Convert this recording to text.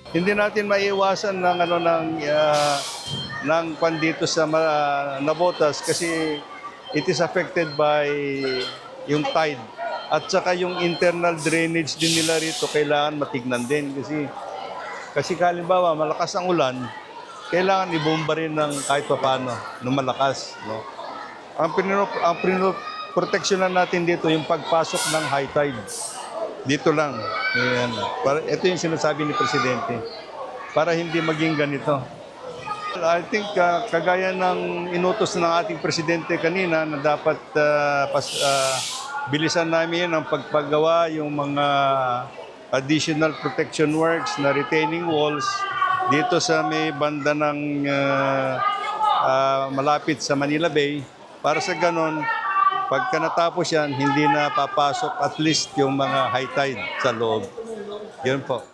Hindi natin maiiwasan ng ng dito sa Navotas kasi it is affected by yung tide at saka yung internal drainage din nila rito kailangan matignan din kasi halimbawa malakas ang ulan, kailangan ibomba rin ng kahit papaano ng malakas, no? Ang proteksyonan natin dito yung pagpasok ng high tide. Dito lang. Ayan. Ito yung sinasabi ni Presidente. Para hindi maging ganito. I think kagaya ng inutos ng ating Presidente kanina na dapat bilisan namin ang pagpagawa yung mga additional protection works na retaining walls dito sa may banda ng malapit sa Manila Bay para sa ganon pagka natapos yan, hindi na papasok at least yung mga high tide sa loob. Yun po.